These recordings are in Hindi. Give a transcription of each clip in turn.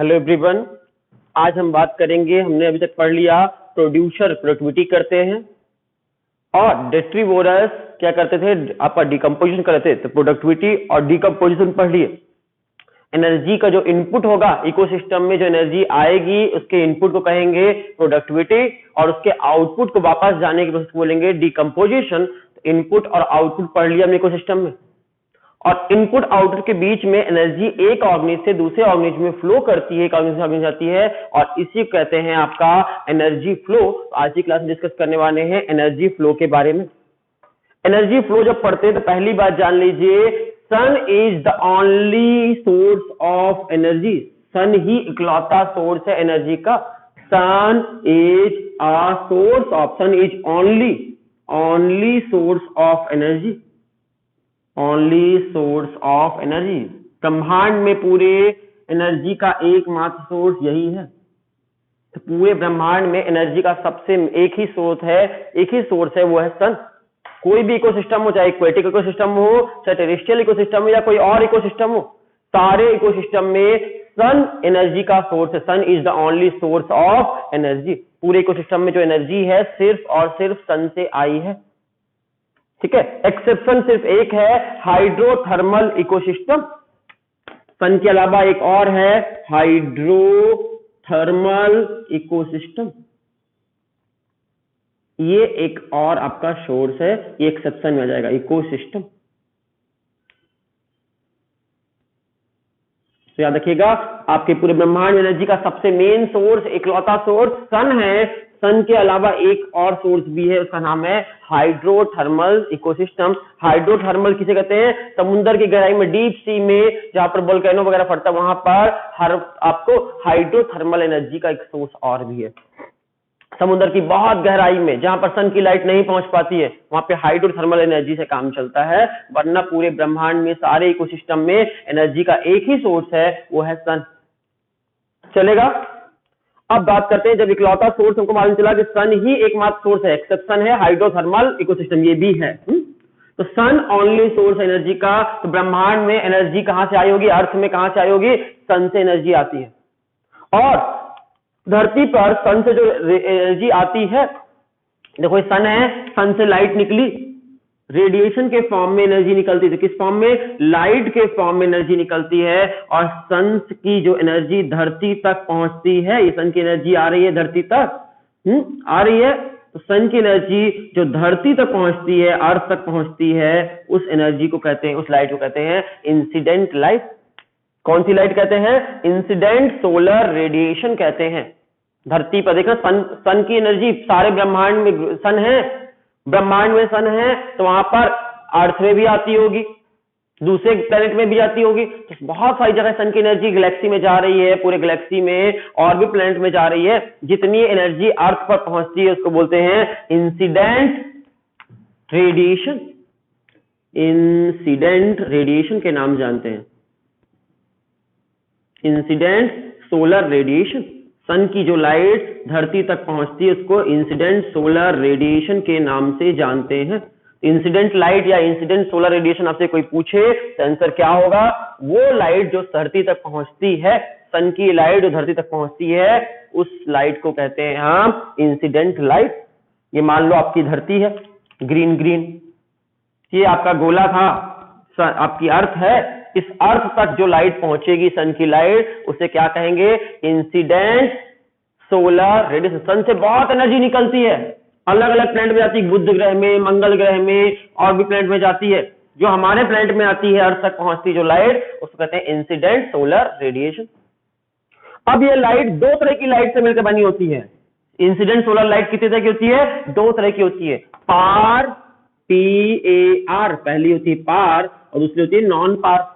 Hello everyone. आज हम बात करेंगे, हमने अभी तक पढ़ लिया प्रोड्यूसर प्रोडक्टिविटी करते हैं और डिस्ट्रीब्यूटर्स क्या करते थे, आपका डिकम्पोजिशन करते थे। तो प्रोडक्टिविटी और डिकम्पोजिशन पढ़ लिए। एनर्जी का जो इनपुट होगा इकोसिस्टम में, जो एनर्जी आएगी उसके इनपुट को कहेंगे प्रोडक्टिविटी और उसके आउटपुट को वापस जाने की प्रोसेस को बोलेंगे डिकम्पोजिशन। इनपुट और आउटपुट पढ़ लिया हमने इकोसिस्टम में। और इनपुट आउटपुट के बीच में एनर्जी एक ऑर्गेनिज्म से दूसरे ऑर्गेनिज्म में फ्लो करती है, एक ऑर्गेनिज्म से ऑर्गेनिज्म जाती है और इसी को कहते हैं आपका एनर्जी फ्लो। आज की क्लास में डिस्कस करने वाले हैं एनर्जी फ्लो के बारे में। एनर्जी फ्लो जब पढ़ते हैं तो पहली बात जान लीजिए, sun is the only source of energy. Sun ही इकलौता सोर्स है एनर्जी का। Sun is a source of, sun is only source of energy, only source of energy. ब्रह्मांड में पूरे एनर्जी का एकमात्र सोर्स यही है। तो पूरे ब्रह्मांड में एनर्जी का सबसे एक ही स्रोत है, एक ही सोर्स है, वो है सन। कोई भी इकोसिस्टम हो, चाहे एक्वेटिक इकोसिस्टम हो, चाहे टेरेस्ट्रियल इकोसिस्टम हो या कोई और इकोसिस्टम हो, सारे इकोसिस्टम में सन एनर्जी का सोर्स है। Sun is the only source of energy. पूरे इकोसिस्टम में जो एनर्जी है सिर्फ और सिर्फ सन से आई है। ठीक है, एक्सेप्शन सिर्फ एक है, हाइड्रोथर्मल इकोसिस्टम। सन के अलावा एक और है हाइड्रोथर्मल इकोसिस्टम। ये एक और आपका सोर्स है, ये एक्सेप्शन में आ जाएगा इकोसिस्टम। तो याद रखिएगा, आपके पूरे ब्रह्मांड में एनर्जी का सबसे मेन सोर्स, इकलौता सोर्स सन है। सन के अलावा एक और सोर्स भी है, उसका नाम है हाइड्रोथर्मल इकोसिस्टम। हाइड्रोथर्मल किसे कहते हैं? समुद्र की गहराई में, डीप सी में, जहां पर वोल्केनो वगैरह फटता है, वहां पर हर आपको हाइड्रोथर्मल एनर्जी का एक सोर्स और भी है। समुद्र की बहुत गहराई में जहां पर सन की लाइट नहीं पहुंच पाती है, वहां पे हाइड्रोथर्मल एनर्जी से काम चलता है। वरना पूरे ब्रह्मांड में, सारे इकोसिस्टम में एनर्जी का एक ही सोर्स है, वो है सन। चलेगा? अब बात करते हैं, जब इकलौता सोर्स हमको मालूम चला कि सन ही एकमात्र सोर्स है, एक्सेप्शन है हाइड्रोथर्मल इकोसिस्टम, ये भी है। तो सन ओनली सोर्स एनर्जी का। तो ब्रह्मांड में एनर्जी कहां से आई होगी? अर्थ में कहां से आई होगी? सन से एनर्जी आती है। और धरती पर सन से जो एनर्जी आती है, देखो सन है, सन से लाइट निकली, रेडिएशन के फॉर्म में एनर्जी निकलती है। तो किस फॉर्म में? लाइट के फॉर्म में एनर्जी निकलती है। और सन की जो एनर्जी धरती तक पहुंचती है, ये सन की एनर्जी आ रही है धरती तक, आ रही है। तो सन की एनर्जी जो धरती तक पहुंचती है, अर्थ तक पहुंचती है, उस एनर्जी को कहते हैं, उस लाइट को कहते हैं इंसिडेंट लाइट। कौन सी लाइट कहते हैं? इंसिडेंट सोलर रेडिएशन कहते हैं। धरती पर देखना, सन की एनर्जी सारे ब्रह्मांड में सन है, ब्रह्मांड में सन है, तो वहां पर अर्थ में भी आती होगी, दूसरे प्लेनेट में भी आती होगी। तो बहुत सारी जगह सन की एनर्जी गैलेक्सी में जा रही है, पूरे गैलेक्सी में और भी प्लेनेट में जा रही है। जितनी एनर्जी अर्थ पर पहुंचती है उसको बोलते हैं इंसिडेंट रेडिएशन। इंसिडेंट रेडिएशन के नाम जानते हैं, इंसिडेंट सोलर रेडिएशन। सन की जो लाइट धरती तक पहुंचती है उसको इंसिडेंट सोलर रेडिएशन के नाम से जानते हैं। इंसिडेंट लाइट या इंसिडेंट सोलर रेडिएशन आपसे कोई पूछे तो आंसर क्या होगा? वो लाइट जो धरती तक पहुंचती है, सन की लाइट जो धरती तक पहुंचती है, उस लाइट को कहते हैं हम इंसिडेंट लाइट। ये मान लो आपकी धरती है, ग्रीन ग्रीन, ये आपका गोला था, आपकी अर्थ है। इस अर्थ तक जो लाइट पहुंचेगी, सन की लाइट, उसे क्या कहेंगे? Incident solar radiation. सन से बहुत एनर्जी निकलती है, अलग अलग प्लैनेट में जाती है, बुध ग्रह में, मंगल ग्रह में और भी प्लैनेट में जाती है। जो हमारे प्लैनेट में आती है, अर्थ तक पहुंचती जो लाइट, उसको कहते हैं इंसिडेंट सोलर रेडिएशन। अब ये लाइट दो तरह की लाइट से मिलकर बनी होती है। इंसिडेंट सोलर लाइट कितने तरह की होती है? दो तरह की होती है। पार, PAR, पहली होती है पार और दूसरी होती है नॉन पार।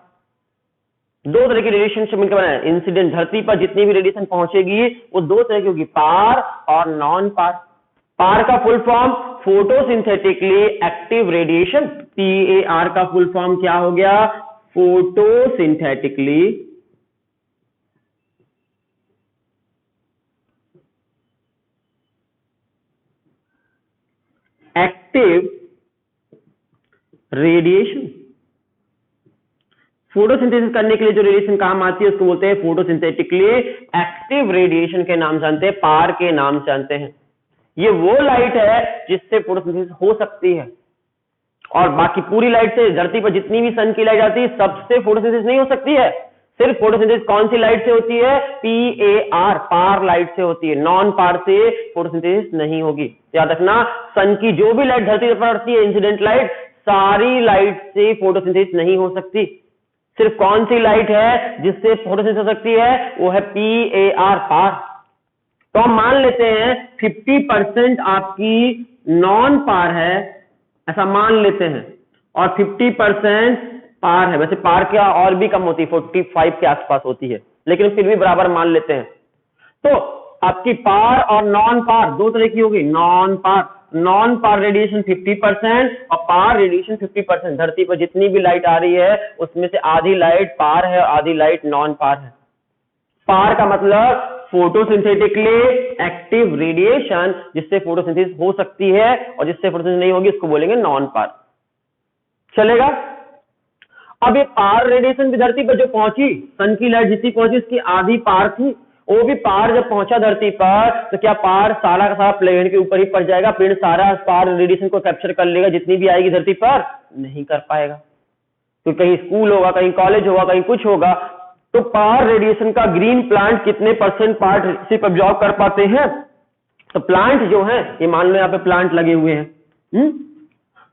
दो तरह की रेडिएशन से मिलकर बना है इंसिडेंट। धरती पर जितनी भी रेडिएशन पहुंचेगी वो दो तरह की होगी, पार और नॉन पार। पार का full form photosynthetically active radiation. PAR का फुल फॉर्म क्या हो गया? Photosynthetically active radiation. फोटोसिंथेसिस करने के लिए जो रेडिएशन काम आती है उसको बोलते हैं फोटोसिंथेटिकली एक्टिव रेडिएशन के नाम जानते हैं, पार के नाम जानते हैं। ये वो लाइट है जिससे फोटोसिंथेसिस हो सकती है, और बाकी पूरी लाइट से, धरती पर जितनी भी सन की लाइट आती है सबसे फोटोसिंथेसिस नहीं हो सकती है। सिर्फ फोटोसिंथेसिस कौन सी लाइट से होती है? PAR, पार लाइट से होती है। नॉन पार से फोटोसिंथेसिस नहीं होगी। याद रखना, सन की जो भी लाइट धरती पर पड़ती है, इंसिडेंट लाइट, सारी लाइट से फोटोसिंथेसिस नहीं हो सकती। सिर्फ कौन सी लाइट है जिससे फोटोसिंथेसिस हो सकती है? वो है PAR, पार। तो हम मान लेते हैं 50% आपकी नॉन पार है, ऐसा मान लेते हैं, और 50% पार है। वैसे पार क्या और भी कम होती है, 45 के आसपास होती है, लेकिन फिर भी बराबर मान लेते हैं। तो आपकी पार और नॉन पार दो तरह की होगी। नॉन पार रेडिएशन 50% और पार रेडिएशन 50%। धरती पर जितनी भी लाइट आ रही है उसमें से आधी लाइट पार है, आधी लाइट नॉन पार है। पार का मतलब फोटोसिंथेटिकली एक्टिव रेडिएशन, जिससे फोटोसिंथेसिस हो सकती है, और जिससे फोटोसिंथेसिस नहीं होगी उसको बोलेंगे नॉन पार। चलेगा? अब ये पार रेडिएशन भी धरती पर जो पहुंची, सन की लाइट जितनी पहुंची उसकी आधी पार थी। वो भी पार जब पहुंचा धरती पर, तो क्या पार सारा का सारा प्लेन के ऊपर ही पड़ जाएगा? प्लेन सारा पार रेडिएशन को कैप्चर कर लेगा जितनी भी आएगी धरती पर? नहीं कर पाएगा। तो कहीं स्कूल होगा, कहीं कॉलेज होगा, कहीं कुछ होगा। तो पार रेडिएशन का ग्रीन प्लांट कितने % पार्ट सिर्फ एब्जॉर्ब कर पाते हैं? तो प्लांट जो है, ये मान लो यहाँ पे प्लांट लगे हुए हैं,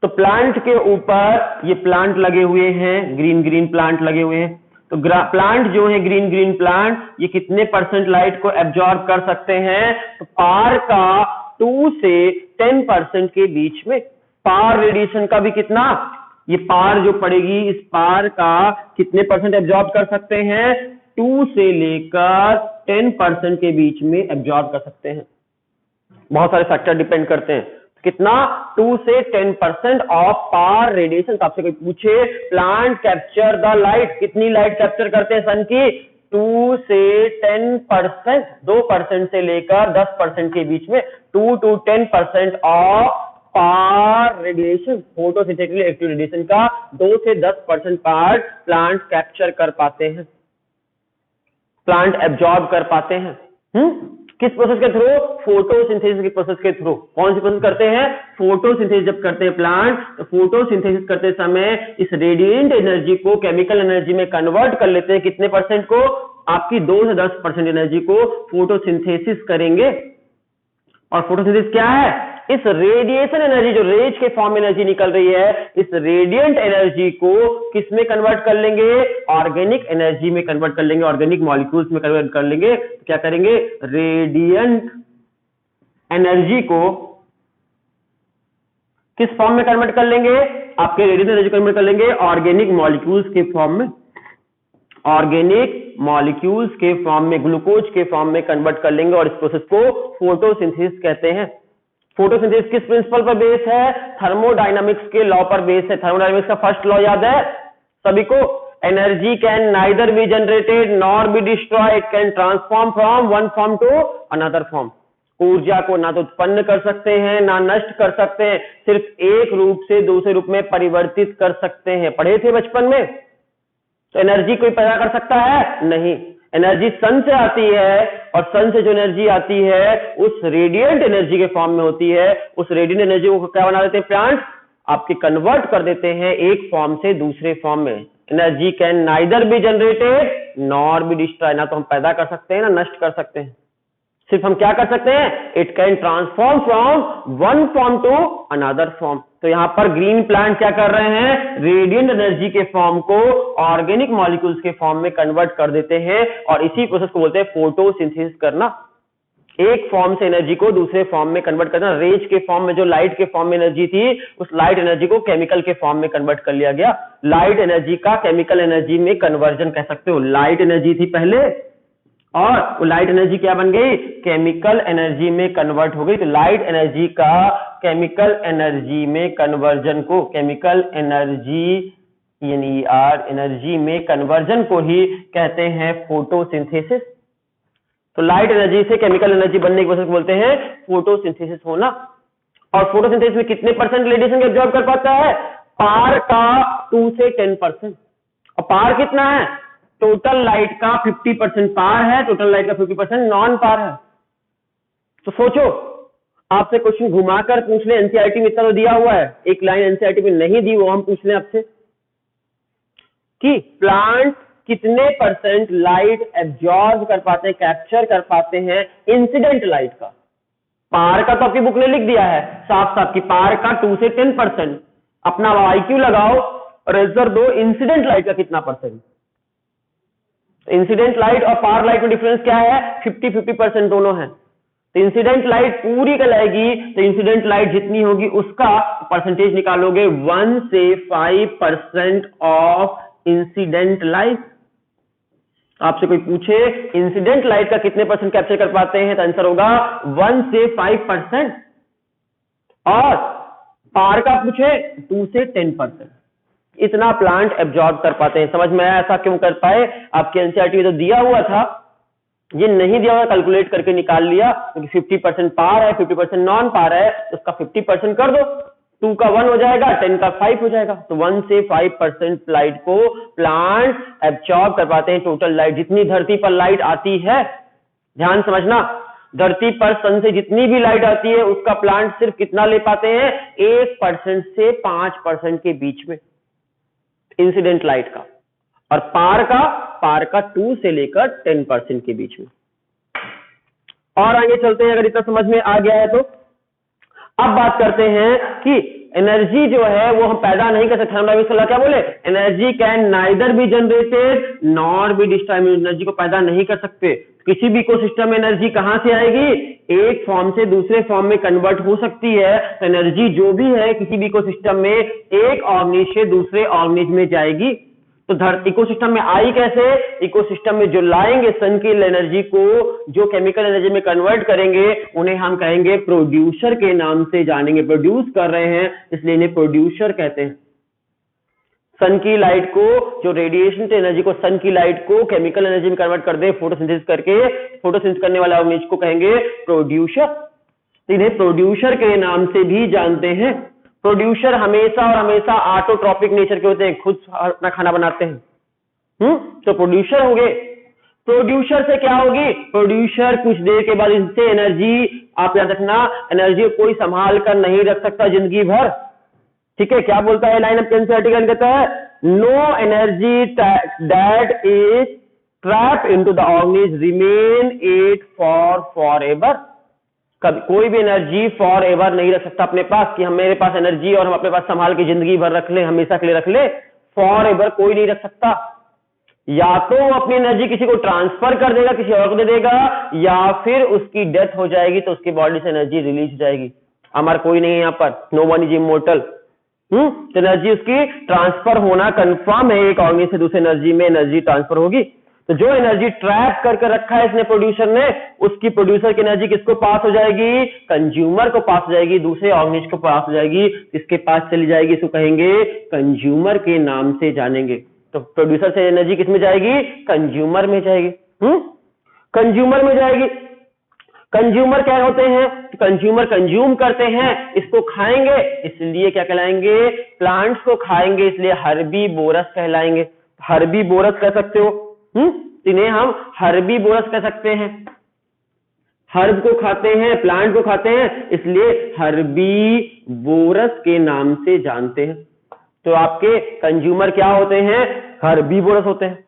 तो प्लांट के ऊपर ये प्लांट लगे हुए हैं, ग्रीन प्लांट लगे हुए हैं। तो प्लांट जो है ग्रीन प्लांट, ये कितने % लाइट को एब्जॉर्ब कर सकते हैं? तो पार का 2 से 10% के बीच में। पार रेडिएशन का भी कितना, ये पार जो पड़ेगी, इस पार का कितने % एब्जॉर्ब कर सकते हैं? 2 से लेकर 10% के बीच में एब्जॉर्ब कर सकते हैं। बहुत सारे फैक्टर डिपेंड करते हैं। कितना? 2 से 10% ऑफ पार रेडिएशन। तो आपसे कोई पूछे प्लांट कैप्चर द लाइट, कितनी लाइट कैप्चर करते हैं सन की? 2 से 10%, 2% से लेकर 10% के बीच में, 2 to 10% of PAR radiation, photosynthetically active radiation का 2 से 10% पार्ट प्लांट कैप्चर कर पाते हैं, प्लांट एब्जॉर्ब कर पाते हैं। किस प्रोसेस के थ्रू? फोटोसिंथेसिस के प्रोसेस के थ्रू। कौन सी प्रोसेस करते हैं? फोटोसिंथेसिस जब करते हैं प्लांट, तो फोटोसिंथेसिस करते समय इस रेडिएंट एनर्जी को केमिकल एनर्जी में कन्वर्ट कर लेते हैं। कितने % को? आपकी 2 से 10% एनर्जी को फोटोसिंथेसिस करेंगे। और फोटोसिंथेसिस क्या है? इस रेडिएशन एनर्जी, जो रेज के फॉर्म में एनर्जी निकल रही है, इस रेडिएंट एनर्जी को किस में कन्वर्ट कर लेंगे? ऑर्गेनिक एनर्जी में कन्वर्ट कर लेंगे, ऑर्गेनिक मॉलिक्यूल्स में कन्वर्ट कर लेंगे। तो क्या करेंगे? रेडिएंट एनर्जी को किस फॉर्म में कन्वर्ट कर लेंगे? आपके रेडिएंट एनर्जी कन्वर्ट कर लेंगे ऑर्गेनिक मॉलिक्यूल्स के फॉर्म में, ऑर्गेनिक मॉलिक्यूल्स के फॉर्म में, ग्लूकोज के फॉर्म में कन्वर्ट कर लेंगे। और इस प्रोसेस को फोटोसिंथेसिस कहते हैं। फोटोसिंथेसिस किस प्रिंसिपल पर बेस है? थर्मोडायनामिक्स के लॉ पर बेस है। थर्मोडायनामिक्स का फर्स्ट लॉ याद है सभी को? Energy can neither be generated nor be destroy, it can transform from one form to another form. ऊर्जा को ना तो उत्पन्न कर सकते हैं ना नष्ट कर सकते हैं, सिर्फ एक रूप से दूसरे रूप में परिवर्तित कर सकते हैं। पढ़े थे बचपन में? तो एनर्जी कोई पैदा कर सकता है? नहीं। एनर्जी सन से आती है, और सन से जो एनर्जी आती है उस रेडिएंट एनर्जी के फॉर्म में होती है। उस रेडिएंट एनर्जी को क्या बना देते हैं प्लांट? आपके कन्वर्ट कर देते हैं एक फॉर्म से दूसरे फॉर्म में। Energy can neither be generated nor be destroy, ना तो हम पैदा कर सकते हैं ना नष्ट कर सकते हैं, सिर्फ हम क्या कर सकते हैं? It can transform from one form to another form. तो यहां पर ग्रीन प्लांट क्या कर रहे हैं? रेडिएंट एनर्जी के फॉर्म को ऑर्गेनिक मॉलिक्यूल्स के फॉर्म में कन्वर्ट कर देते हैं, और इसी प्रोसेस को बोलते हैं फोटोसिंथेसिस करना। एक फॉर्म से एनर्जी को दूसरे फॉर्म में कन्वर्ट करना। रेज के फॉर्म में जो लाइट के फॉर्म में एनर्जी थी, उस लाइट एनर्जी को केमिकल के फॉर्म में कन्वर्ट कर लिया गया। लाइट एनर्जी का केमिकल एनर्जी में कन्वर्जन कह सकते हो। लाइट एनर्जी थी पहले, और वो लाइट एनर्जी क्या बन गई? केमिकल एनर्जी में कन्वर्ट हो गई। तो लाइट एनर्जी का केमिकल एनर्जी में कन्वर्जन को, केमिकल एनर्जी एनर्जी में कन्वर्जन को ही कहते हैं फोटोसिंथेसिस। तो लाइट एनर्जी से केमिकल एनर्जी बनने की प्रोसेस को बोलते हैं फोटोसिंथेसिस होना। और फोटोसिंथेसिस में कितने % रेडिएशन एब्जॉर्ब कर पाता है? पार का 2 से 10%, और पार कितना है? टोटल लाइट का 50% पार है, टोटल लाइट का 50% नॉन पार है। तो सोचो, आपसे क्वेश्चन घुमाकर पूछ ले, एनसीईआरटी में इतना तो दिया हुआ है, एक लाइन एनसीईआरटी में नहीं दी, वो हम पूछ लें आपसे कि प्लांट कितने % लाइट एब्जॉर्ब कर पाते हैं, कैप्चर कर पाते हैं इंसिडेंट लाइट का। पार का तो आपकी बुक ने लिख दिया है साफ साफ कि पार का 2 से 10%। अपना IQ लगाओ और आंसर दो, इंसिडेंट लाइट का कितना %? इंसिडेंट लाइट और पार लाइट में डिफरेंस क्या है? 50-50% दोनों है। तो इंसिडेंट लाइट पूरी कहलाएगी, तो इंसिडेंट लाइट जितनी होगी उसका परसेंटेज निकालोगे 1 से 5% ऑफ इंसिडेंट लाइट। आपसे कोई पूछे इंसिडेंट लाइट का कितने % कैप्चर कर पाते हैं, तो आंसर होगा 1 से 5%। और पार का पूछे 2 से 10%। इतना प्लांट एब्जॉर्ब कर पाते हैं। समझ में आया ऐसा क्यों कर पाए? आपके एनसीईआरटी में तो दिया हुआ था, ये नहीं दिया हुआ, कैलकुलेट करके निकाल लिया, क्योंकि 50% पार है, 50% नॉन पार है, उसका 50% कर दो, 2 का 1 हो जाएगा, 10 का 5 हो जाएगा। तो 1 से 5% लाइट को प्लांट एब्जॉर्ब कर पाते हैं। टोटल लाइट जितनी धरती पर लाइट आती है, ध्यान समझना, धरती पर सन से जितनी भी लाइट आती है उसका प्लांट सिर्फ कितना ले पाते हैं? 1% से 5% के बीच में इंसिडेंट लाइट का, और पार का 2 से लेकर 10% के बीच में। और आगे चलते हैं, अगर इतना समझ में आ गया है तो अब बात करते हैं कि एनर्जी जो है वो हम पैदा नहीं कर सकते। थर्मोडायनामिक्स का क्या बोले? Energy can neither be generated nor be destroyed. Energy को पैदा नहीं कर सकते। किसी भी इकोसिस्टम में एनर्जी कहां से आएगी? एक फॉर्म से दूसरे फॉर्म में कन्वर्ट हो सकती है। तो एनर्जी जो भी है किसी भी इकोसिस्टम में एक ऑर्गेनिज से दूसरे ऑर्गेनिज में जाएगी। तो इकोसिस्टम में आई कैसे? इकोसिस्टम में जो लाएंगे सन की एनर्जी को, जो केमिकल एनर्जी में कन्वर्ट करेंगे, उन्हें हम कहेंगे प्रोड्यूसर के नाम से जानेंगे। प्रोड्यूस कर रहे हैं इसलिए इन्हें प्रोड्यूसर कहते हैं। सन की लाइट को, जो रेडिएशन से एनर्जी को, सन की लाइट को केमिकल एनर्जी में कन्वर्ट कर दे फोटोसिंथेसिस करके, फोटोसिंथेसिस करने वाला ऑर्गेनिज को कहेंगे प्रोड्यूसर। तो इन्हें प्रोड्यूसर के नाम से भी जानते हैं। प्रोड्यूसर हमेशा और हमेशा ऑटोट्रॉपिक नेचर के होते हैं, खुद अपना खाना बनाते हैं। तो प्रोड्यूसर होंगे। प्रोड्यूसर से क्या होगी? प्रोड्यूसर कुछ देर के बाद इनसे एनर्जी, आप याद रखना, एनर्जी कोई संभाल कर नहीं रख सकता जिंदगी भर। ठीक है, क्या बोलता है लाइन ऑफ एनसीईआरटी कहता है? No energy that is trap into the organism remain it for ever. कभी कोई भी एनर्जी फॉर एवर नहीं रख सकता अपने पास कि हम, मेरे पास एनर्जी और हम अपने पास संभाल के जिंदगी भर रख ले, हमेशा के लिए रख ले। फॉर एवर कोई नहीं रख सकता। या तो वो अपनी एनर्जी किसी को ट्रांसफर कर देगा, किसी और को दे देगा, या फिर उसकी डेथ हो जाएगी तो उसकी बॉडी से एनर्जी रिलीज हो जाएगी। अमर कोई नहीं है यहाँ पर, नो वन इज इमोर्टल। तो एनर्जी उसकी ट्रांसफर होना कंफर्म है, एक ऑर्गेनिज से दूसरे एनर्जी में एनर्जी ट्रांसफर होगी। तो जो एनर्जी ट्रैप करके रखा है इसने प्रोड्यूसर ने, उसकी प्रोड्यूसर की एनर्जी किसको पास हो जाएगी? कंज्यूमर को पास हो जाएगी, दूसरे ऑर्गेनिज को पास हो जाएगी, इसके पास चली जाएगी, इसको कहेंगे कंज्यूमर के नाम से जानेंगे। तो प्रोड्यूसर से एनर्जी किस में जाएगी? कंज्यूमर में जाएगी। कंज्यूमर में जाएगी। कंज्यूमर क्या होते हैं? कंज्यूमर कंज्यूम करते हैं, इसको खाएंगे, इसलिए क्या कहलाएंगे? प्लांट्स को खाएंगे, इसलिए हर्बीवोरस कहलाएंगे। हर्बीवोरस कह सकते हो, इन्हें हम हर्बीवोरस कह सकते हैं। हर्ब को खाते हैं, प्लांट को खाते हैं, इसलिए हर्बीवोरस के नाम से जानते हैं। तो आपके कंज्यूमर क्या होते हैं? हर्बीवोरस होते हैं।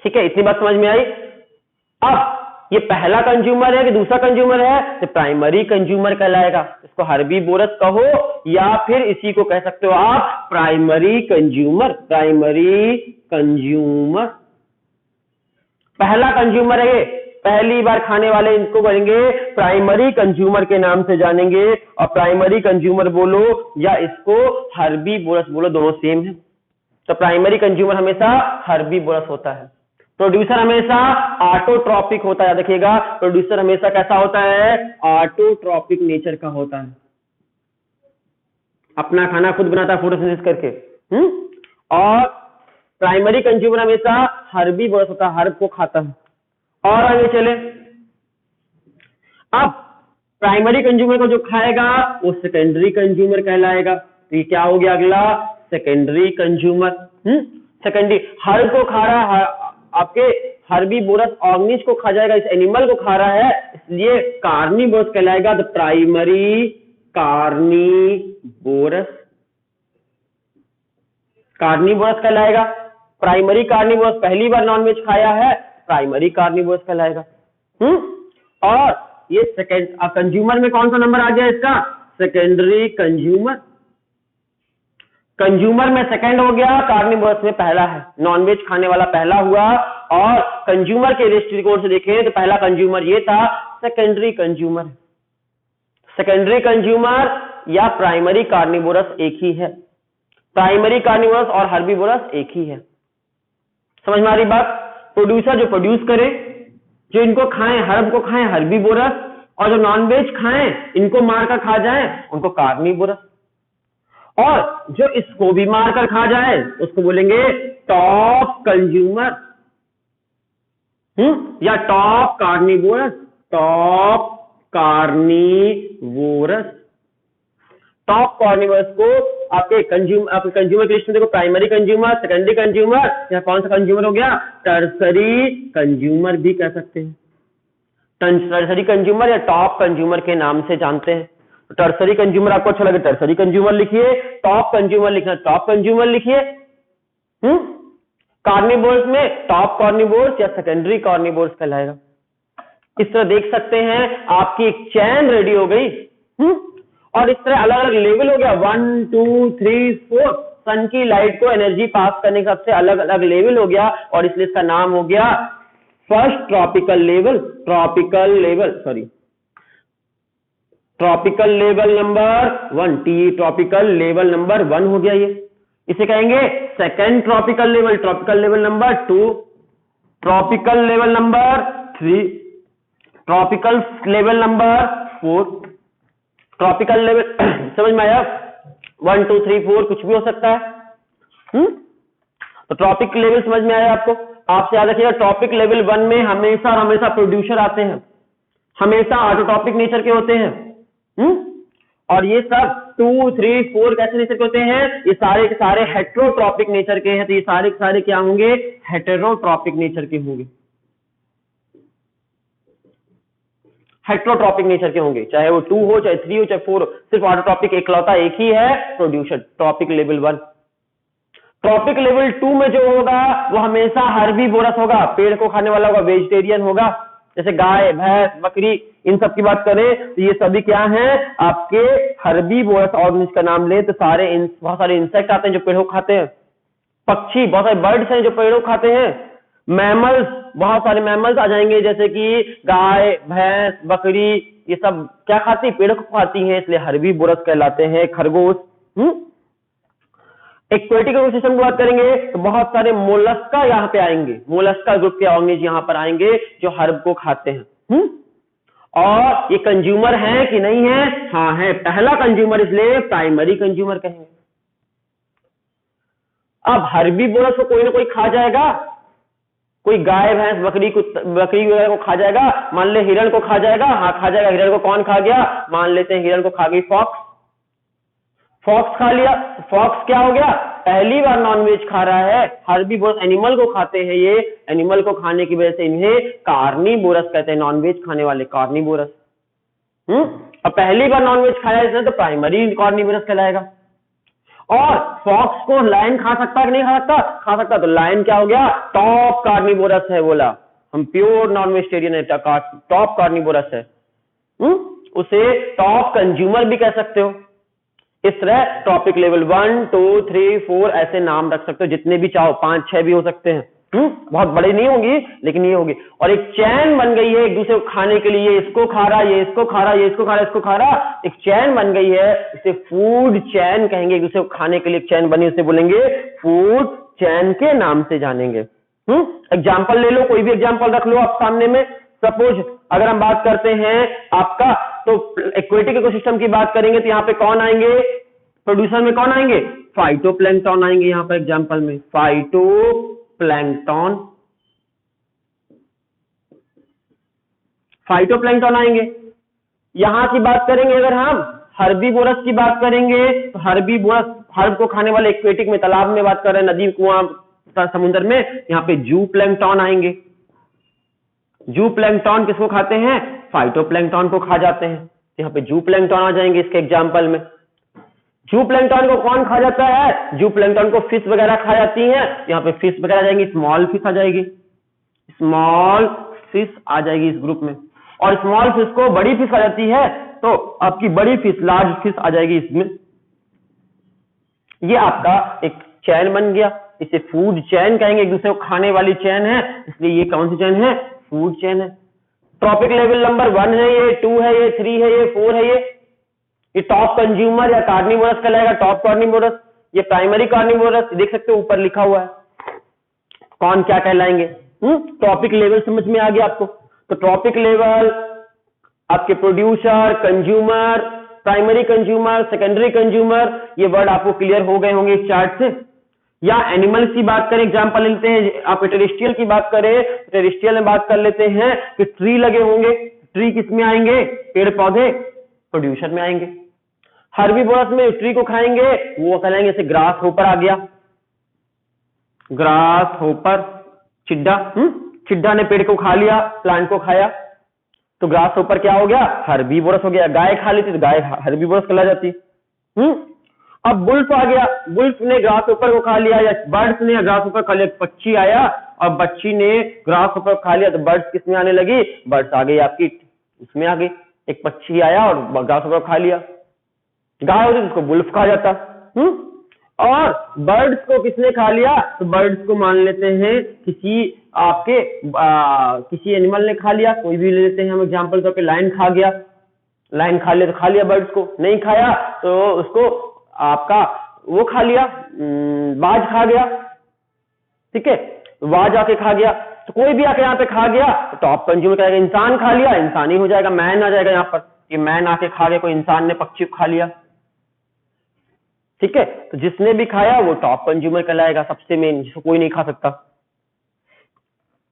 ठीक है, इतनी बात समझ में आई। अब ये पहला कंज्यूमर है कि दूसरा कंज्यूमर है? तो प्राइमरी कंज्यूमर कहलाएगा। इसको हर्बीवोरस कहो या फिर इसी को कह सकते हो आप प्राइमरी कंज्यूमर। प्राइमरी कंज्यूमर पहला कंज्यूमर है, ये पहली बार खाने वाले, इनको कहेंगे प्राइमरी कंज्यूमर के नाम से जानेंगे। और प्राइमरी कंज्यूमर बोलो या इसको हर्बीवोरस बोलो, दोनों सेम है। तो प्राइमरी कंज्यूमर हमेशा हर्बीवोरस होता है। प्रोड्यूसर हमेशा ऑटोट्रॉपिक होता है। देखिएगा, प्रोड्यूसर हमेशा कैसा होता है? ऑटोट्रॉपिक नेचर का होता है, अपना खाना खुद बनाता है फोटोसिंथेसिस करके। और प्राइमरी कंज्यूमर हमेशा हर्बीवोरस होता है, हर्ब को खाता है। और आगे चले, अब प्राइमरी कंज्यूमर को जो खाएगा वो सेकेंडरी कंज्यूमर कहलाएगा। तो ये क्या हो गया अगला? Secondary consumer. सेकेंडरी, हर को खा रहा है, आपके हर्बीवोरस ऑर्गेनिज को खा जाएगा, इस एनिमल को खा रहा है, इसलिए कार्निवोरस कहलाएगा। तो प्राइमरी कार्निवोरस, कार्निवोरस कहलाएगा। प्राइमरी कार्निवोरस, पहली बार नॉनवेज खाया है, प्राइमरी कार्निवोरस कहलाएगा। और ये सेकेंड कंज्यूमर में कौन सा नंबर आ गया इसका? Secondary consumer. कंज्यूमर में सेकंड हो गया, कार्निवोरस में पहला है, नॉनवेज खाने वाला पहला हुआ। और कंज्यूमर के दृष्टिकोण से देखें तो पहला कंज्यूमर ये था, सेकेंडरी कंज्यूमर। सेकेंडरी कंज्यूमर या प्राइमरी कार्निवोरस एक ही है। प्राइमरी कार्निवोरस और हर्बीवोरस एक ही है। समझ में आ रही बात? प्रोड्यूसर जो प्रोड्यूस करे, जो इनको खाएं, हर्ब को खाएं हर्बीवोरस, और जो नॉनवेज खाएं, इनको मारकर खा जाए, उनको कार्निवोरस। और जो इसको भी मारकर खा जाए उसको बोलेंगे टॉप कंज्यूमर, या top carnivorous. Top carnivorous, top carnivorous को आपके कंज्यूमर की लिस्ट में देखो, प्राइमरी कंज्यूमर, सेकेंडरी कंज्यूमर, या कौन सा कंज्यूमर हो गया? टर्सरी कंज्यूमर भी कह सकते हैं। टर्सरी कंज्यूमर या टॉप कंज्यूमर के नाम से जानते हैं। टर्सरी कंज्यूमर आपको अच्छा लगे टर्सरी कंज्यूमर लिखिए, टॉप कंज्यूमर लिखना टॉप कंज्यूमर लिखिए। कार्निवोरस में टॉप कार्निवोरस या सेकेंडरी कार्निवोरस कहलाएगा। इस तरह देख सकते हैं आपकी एक चैन रेडी हो गई। और इस तरह अलग अलग लेवल हो गया, 1 2 3 4। सन की लाइट को एनर्जी पास करने का सबसे अलग अलग लेवल हो गया, और इसलिए इसका नाम हो गया first tropical level. Tropical level number 1, tropical level number 1 हो गया ये। इसे कहेंगे second tropical level, tropical level number 2, tropical level number 3, tropical level number 4। Tropical level समझ में आया? 1 2 3 4 कुछ भी हो सकता है। तो ट्रॉपिक लेवल समझ में आया आपको? आपसे याद रखिएगा, ट्रॉपिक लेवल 1 में हमेशा प्रोड्यूसर आते हैं, हमेशा ऑटोट्रॉपिक नेचर के होते हैं। और ये सब 2 3 4 कैसे नेचर के होते हैं? ये सारे के सारे हेटेरोट्रॉपिक नेचर के हैं। तो ये सारे के सारे क्या होंगे? हेटेरोट्रॉपिक नेचर के होंगे। हेटेरोट्रॉपिक नेचर के होंगे, चाहे वो 2 हो, चाहे 3 हो, चाहे 4 हो। सिर्फ ऑटोट्रॉपिक इकलौता एक ही है, producer, trophic level 1। Trophic level 2 में जो होगा वो हमेशा हर्बीवोरस होगा, पेड़ को खाने वाला होगा, वेजिटेरियन होगा। जैसे गाय, भैंस, बकरी, इन सब की बात करें तो ये सभी क्या हैं? आपके हर्बीवोरस ऑर्गेनिज का नाम ले तो बहुत सारे इंसेक्ट आते हैं जो पेड़ों को खाते हैं, पक्षी, बहुत सारे बर्ड्स हैं जो पेड़ों को खाते हैं, मैमल्स, बहुत सारे मैमल्स आ जाएंगे, जैसे कि गाय, भैंस, बकरी, ये सब क्या खाती? पेड़ों को खाती हैं, इसलिए हर्बीवोरस कहलाते हैं। खरगोश। एक्वेटिक इकोसिस्टम की बात करेंगे तो बहुत सारे मोलस्का यहाँ पे आएंगे, मोलस्का ग्रुप के ऑर्गेनिज यहाँ पर आएंगे जो हर्ब को खाते हैं। और ये कंज्यूमर है कि नहीं है? हाँ है, पहला कंज्यूमर, इसलिए प्राइमरी कंज्यूमर कहेंगे। अब हर्बीवोरस को कोई ना कोई खा जाएगा, कोई गाय, भैंस, बकरी वगैरह को खा जाएगा। मान ले हिरण को खा जाएगा, हाँ खा जाएगा। हिरण को कौन खा गया? मान लेते हैं हिरण को खा गई फॉक्स। फॉक्स खा लिया, फॉक्स क्या हो गया? पहली बार नॉनवेज खा रहा है। हर्बीवोरस एनिमल को खाते हैं, ये एनिमल को खाने की वजह से इन्हें कार्निवोरस कहते हैं, नॉनवेज खाने वाले कार्निवोरस। अब पहली बार नॉनवेज खाया इसने तो प्राइमरी कार्निवोरस कहलाएगा। और फॉक्स को लायन खा सकता है कि नहीं खा सकता? खा सकता। तो लायन क्या हो गया? टॉप कार्निवोरस है। बोला हम प्योर नॉन वेजिटेरियन है, टॉप कार्निवोरस है। उसे टॉप कंज्यूमर भी कह सकते हो। इस तरह ट्रॉपिक लेवल 1 2 3 4 ऐसे नाम रख सकते हो, जितने भी चाहो, 5 6 भी हो सकते हैं। बहुत बड़ी नहीं होंगी लेकिन ये होगी। और एक चैन बन गई है एक दूसरे को खाने के लिए, इसको खा रहा, ये इसको खा रहा, ये इसको खा रहा, इसको खा रहा, एक चैन बन गई है। इसे फूड चैन कहेंगे। एक दूसरे को खाने के लिए एक चैन बनी, उसे बोलेंगे फूड चैन के नाम से जानेंगे। एग्जाम्पल ले लो, कोई भी एग्जाम्पल रख लो आप सामने में। सपोज अगर हम बात करते हैं आपका, तो एक्वेटिक इकोसिस्टम की बात करेंगे तो यहाँ पे कौन आएंगे? प्रोड्यूसर में कौन आएंगे? फाइटोप्लैंक्टन आएंगे। यहाँ पर एग्जाम्पल में फाइटोप्लैंक्टन आएंगे। यहां की बात करेंगे अगर हम हर्बीवोरस की बात करेंगे तो हर्बीवोरस हर्ब को खाने वाले एक्वेटिक में, तालाब में बात कर रहे हैं, नदी, कुआं, समुद्र में, यहाँ पे जू प्लैंकटन आएंगे। जू प्लैंकटन किसको खाते हैं? फाइटोप्लैंकटन को खा जाते हैं। यहाँ पे जू प्लैंकटन आ जाएंगे इसके एग्जाम्पल में। जू प्लैंकटन को कौन खा जाता है? जू प्लैंकटन को फिश वगैरह खा जाती हैं। यहाँ पे फिश वगैरह आ जाएंगी, स्मॉल फिश आ जाएगी, स्मॉल फिश आ जाएगी इस ग्रुप में। और स्मॉल फिश को बड़ी फिश आ जाती है, तो आपकी बड़ी फिश, लार्ज फिश आ जाएगी इसमें। ये आपका एक चैन बन गया, इसे फूड चैन कहेंगे, एक दूसरे को खाने वाली चैन है, इसलिए ये कौन सी चैन है? फूड चैन है। ट्रॉपिक लेवल नंबर 1 है ये, 2 है ये, 3 है ये, 4 है ये टॉप कंज्यूमर या कार्निवोरस कहलाएगा, टॉप कार्निवोरस। ये प्राइमरी कार्निवोरस, देख सकते हो ऊपर लिखा हुआ है कौन क्या कहलाएंगे। ट्रॉपिक लेवल समझ में आ गया आपको? तो ट्रॉपिक लेवल आपके producer, consumer, primary consumer, secondary consumer, ये वर्ड आपको क्लियर हो गए होंगे इस चार्ट से। या एनिमल्स की बात करें, एग्जांपल लेते हैं, आप टेरेस्ट्रियल की बात करें, टेरेस्ट्रियल में बात कर लेते हैं कि ट्री लगे होंगे, ट्री किस में आएंगे? पेड़ पौधे प्रोड्यूसर में आएंगे। हर्बीवोरस में ट्री को खाएंगे वो कहलाएंगे, जैसे ग्रास होपर आ गया, ग्रास होपर, चिड्डा, चिड्डा ने पेड़ को खा लिया, प्लांट को खाया, तो ग्रास होपर क्या हो गया? हर्बीवोरस हो गया। गाय खा लेती तो गाय हर्बीवोरस कहला जाती। अब बुल्फ आ गया, बुल्फ ने ग्रास होपर को खा लिया, या बर्ड्स ने ग्रास होपर खा लिया, पक्षी आया और बच्ची ने ग्रास होपर खा लिया, तो बर्ड्स किस में आने लगी? बर्ड्स आ गई आपकी उसमें आ गई। एक पक्षी आया और ग्रास होपर खा लिया, गाय होती तो उसको बुल्फ खा जाता। और बर्ड्स को किसने खा लिया? तो बर्ड्स को मान लेते हैं किसी आपके किसी एनिमल ने खा लिया, कोई भी ले लेते हैं हम एग्जांपल तौर पे, लायन खा गया, लायन खा लिया तो खा लिया बर्ड्स को, नहीं खाया तो उसको आपका वो खा लिया, बाज खा गया, ठीक है, बाज आके खा गया, तो कोई भी आके यहाँ पे खा गया तो टॉप कंज्यूमर कहेगा। इंसान खा लिया, इंसान ही हो जाएगा, मैन आ जाएगा यहाँ पर, कि मैन आके खा गया, कोई इंसान ने पक्षी को खा लिया, ठीक है, तो जिसने भी खाया वो टॉप कंज्यूमर कहलाएगा, सबसे मेन, जिसको कोई नहीं खा सकता।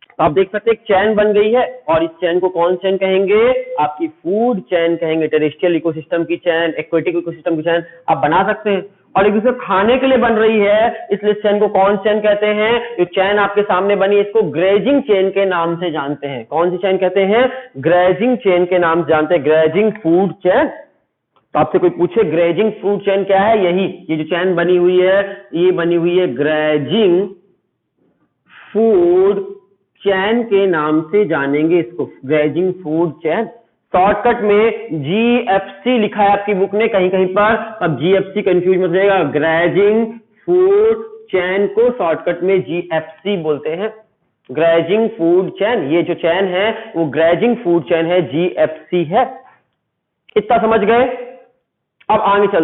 तो आप देख सकते हैं एक चैन बन गई है, और इस चैन को कौन चैन कहेंगे? आपकी फूड चैन कहेंगे। टेरेस्ट्रियल इकोसिस्टम की चैन, एक्वेटिक इकोसिस्टम की चैन आप बना सकते हैं, और एक दूसरे खाने के लिए बन रही है, इसलिए चैन को कौन चैन कहते हैं? जो चैन आपके सामने बनी है इसको ग्रेजिंग चेन के नाम से जानते हैं। कौन सी चैन कहते हैं? ग्रेजिंग चेन के नाम से जानते हैं, ग्रेजिंग फूड चैन। तो आपसे कोई पूछे ग्रेजिंग फूड चैन क्या है? यही, ये जो चैन बनी हुई है, ये बनी हुई है ग्रेजिंग फूड चैन के नाम से जानेंगे इसको, ग्रेजिंग फूड चैन। शॉर्टकट में GFC लिखा है आपकी बुक में कहीं कहीं पर, अब GFC कंफ्यूज मत होइएगा, ग्रेजिंग फूड चैन को शॉर्टकट में GFC बोलते हैं, ग्रेजिंग फूड चैन। ये जो चैन है वो ग्रेजिंग फूड चैन है, GFC है। इतना समझ गए? अब आगे चलते